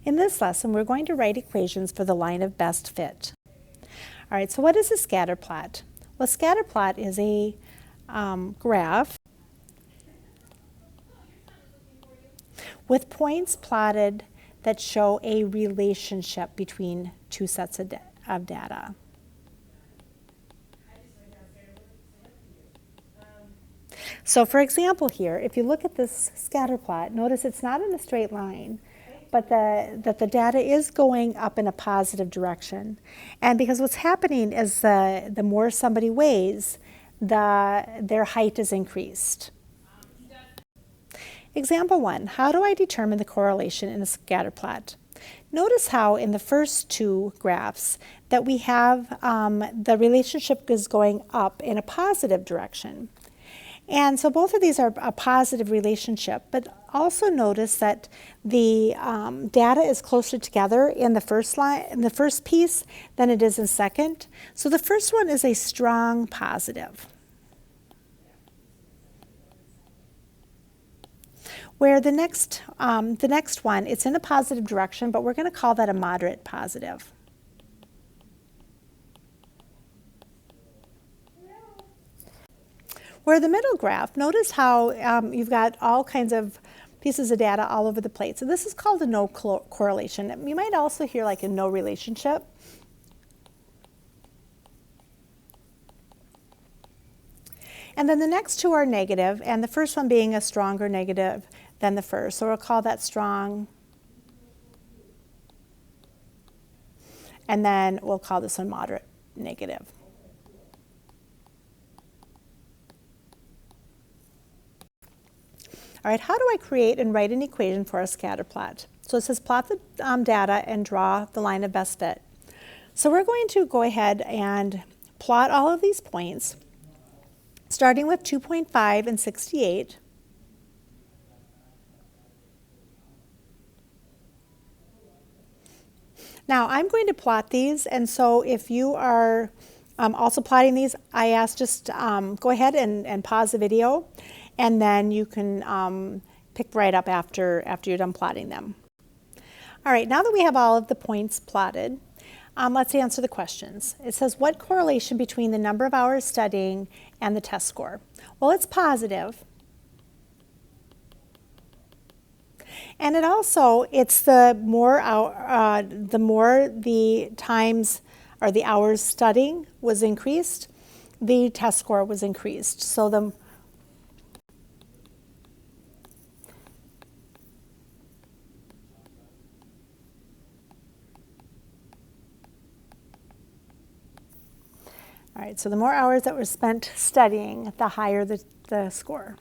In this lesson, we're going to write equations for the line of best fit. All right, so what is a scatter plot? Well, a scatter plot is a graph with points plotted that show a relationship between two sets of data. So for example here, if you look at this scatter plot, notice it's not in a straight line, but that the data is going up in a positive direction. And because what's happening is the more somebody weighs, their height is increased. Example 1, how do I determine the correlation in a scatter plot? Notice how in the first two graphs that we have the relationship is going up in a positive direction. And so both of these are a positive relationship, but also notice that the data is closer together in the first piece than it is in second. So the first one is a strong positive. Where the next one, it's in a positive direction, but we're going to call that a moderate positive. Where the middle graph, notice how you've got all kinds of pieces of data all over the plate. So this is called a no correlation. You might also hear like a no relationship. And then the next two are negative, and the first one being a stronger negative than the first. So we'll call that strong. And then we'll call this one moderate negative. All right, how do I create and write an equation for a scatter plot? So it says plot the data and draw the line of best fit. So we're going to go ahead and plot all of these points, starting with 2.5 and 68. Now I'm going to plot these, and so if you are also plotting these, I ask just go ahead and pause the video, and then you can pick right up after you're done plotting them. All right, now that we have all of the points plotted, let's answer the questions. It says, what correlation between the number of hours studying and the test score? Well, it's positive. And it's the more the times or the hours studying was increased, the test score was increased. So all right, so the more hours that were spent studying, the higher the score.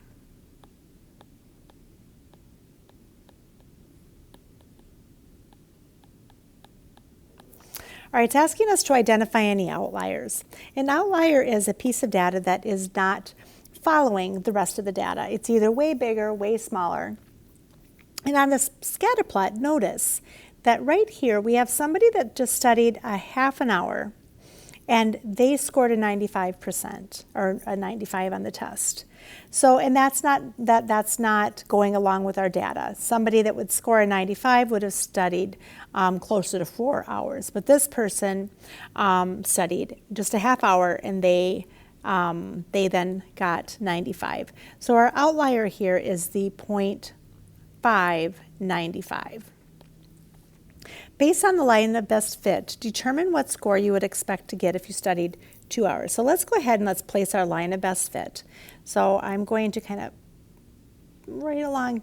All right, it's asking us to identify any outliers. An outlier is a piece of data that is not following the rest of the data. It's either way bigger, way smaller. And on this scatter plot, notice that right here we have somebody that just studied a half an hour, and they scored a 95% or a 95 on the test. So, and that's not going along with our data. Somebody that would score a 95 would have studied closer to 4 hours, but this person studied just a half hour, and they then got 95. So our outlier here is the 0.595. Based on the line of best fit, determine what score you would expect to get if you studied 2 hours. So let's go ahead and let's place our line of best fit. So I'm going to kind of right along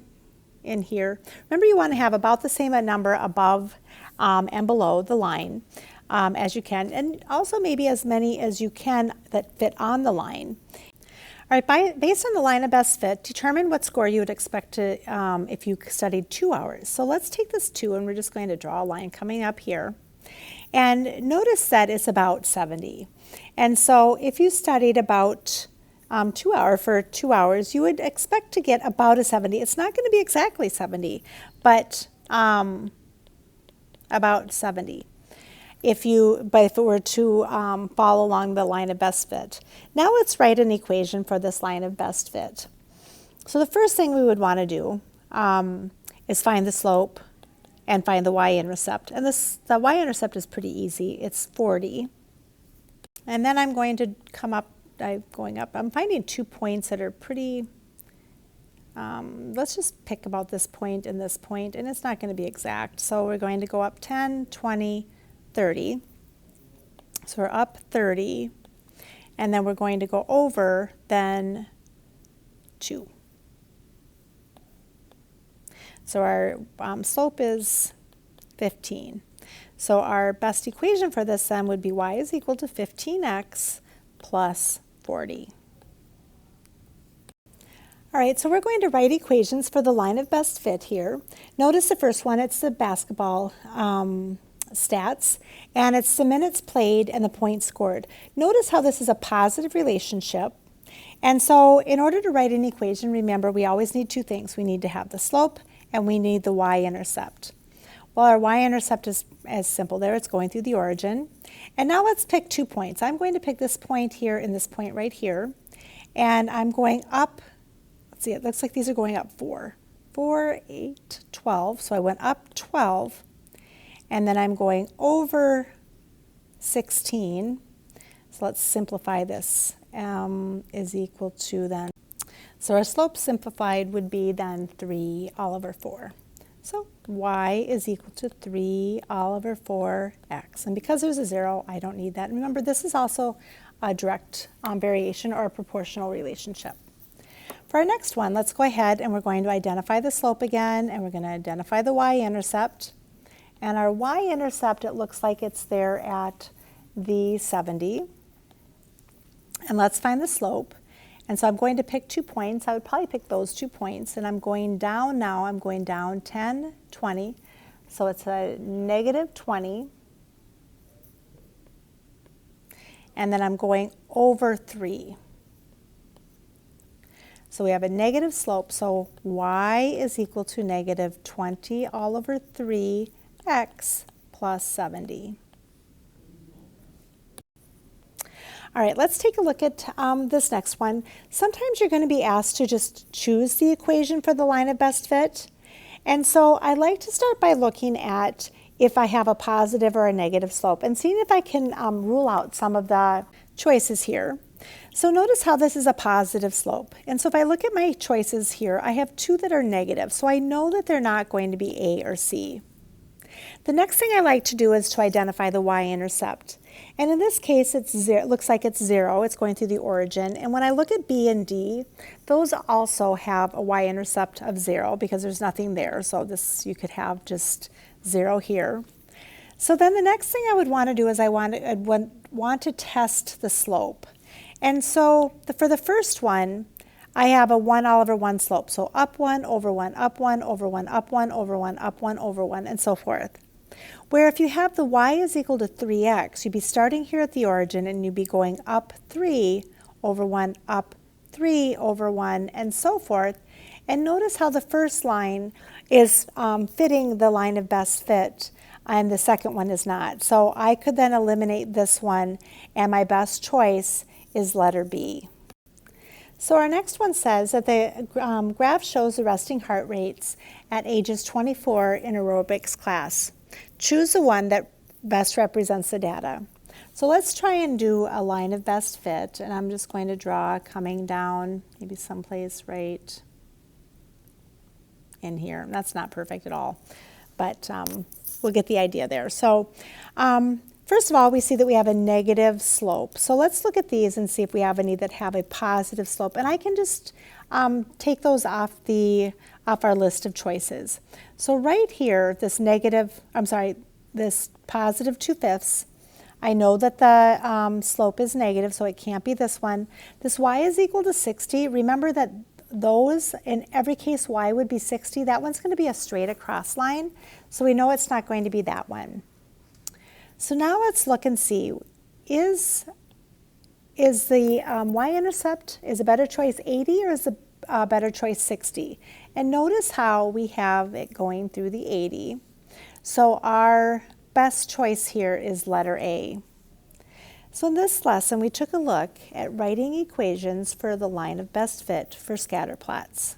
in here. Remember, you want to have about the same number above and below the line as you can, and also maybe as many as you can that fit on the line. All right, based on the line of best fit, determine what score you would expect to if you studied 2 hours. So let's take this 2, and we're just going to draw a line coming up here. And notice that it's about 70. And so if you studied about 2 hours for 2 hours, you would expect to get about a 70. It's not going to be exactly 70, but about 70. If it were to fall along the line of best fit. Now let's write an equation for this line of best fit. So the first thing we would want to do is find the slope and find the y-intercept. And the y-intercept is pretty easy. It's 40. And then I'm going to come up, I'm finding 2 points that are pretty, let's just pick about this point and this point, and it's not going to be exact. So we're going to go up 10, 20, 30. So we're up 30, and then we're going to go over then 2. So our slope is 15. So our best equation for this then would be y is equal to 15x plus 40. All right, so we're going to write equations for the line of best fit here. Notice the first one, it's the basketball stats, and it's the minutes played and the points scored. Notice how this is a positive relationship. And so in order to write an equation, remember we always need 2 things. We need to have the slope and we need the y-intercept. Well, our y-intercept is as simple there. It's going through the origin. And now let's pick 2 points. I'm going to pick this point here and this point right here. And I'm going up, let's see, it looks like these are going up 4. 4, 8, 12. So I went up 12. And then I'm going over 16. So let's simplify this. Is equal to then. So our slope simplified would be then 3 all over 4. So y is equal to 3 all over 4x. And because there's a 0, I don't need that. And remember, this is also a direct variation or a proportional relationship. For our next one, let's go ahead and we're going to identify the slope again, and we're going to identify the y-intercept. And our y-intercept, it looks like it's there at the 70. And let's find the slope. And so I'm going to pick 2 points. I would probably pick those 2 points. And I'm going down now. I'm going down 10, 20. So it's a negative 20. And then I'm going over 3. So we have a negative slope. So y is equal to negative 20 all over 3x plus 70. All right, let's take a look at this next one. Sometimes you're going to be asked to just choose the equation for the line of best fit. And so I like to start by looking at if I have a positive or a negative slope and seeing if I can rule out some of the choices here. So notice how this is a positive slope. And so if I look at my choices here, I have 2 that are negative. So I know that they're not going to be A or C. The next thing I like to do is to identify the y-intercept. And in this case, it looks like it's 0. It's going through the origin. And when I look at B and D, those also have a y-intercept of 0 because there's nothing there. So this you could have just 0 here. So then the next thing I would want to do is I want to test the slope. And so for the first one, I have a 1 all over 1 slope. So up 1, over 1, up 1, over 1, up 1, over 1, up 1, over 1, and so forth. Where if you have the y is equal to 3x, you'd be starting here at the origin and you'd be going up 3 over 1, up 3 over 1, and so forth. And notice how the first line is fitting the line of best fit and the second one is not. So I could then eliminate this one, and my best choice is letter B. So our next one says that the graph shows the resting heart rates at ages 24 in aerobics class. Choose the one that best represents the data. So let's try and do a line of best fit, and I'm just going to draw coming down maybe someplace right in here. That's not perfect at all, but we'll get the idea there. So first of all, we see that we have a negative slope. So let's look at these and see if we have any that have a positive slope. And I can just take those off our list of choices. So right here, this positive 2/5, I know that the slope is negative, so it can't be this one. This y is equal to 60. Remember that those, in every case, y would be 60. That one's going to be a straight across line, so we know it's not going to be that one. So now let's look and see, is the y-intercept, is a better choice 80 or is a better choice 60? And notice how we have it going through the 80. So our best choice here is letter A. So in this lesson, we took a look at writing equations for the line of best fit for scatter plots.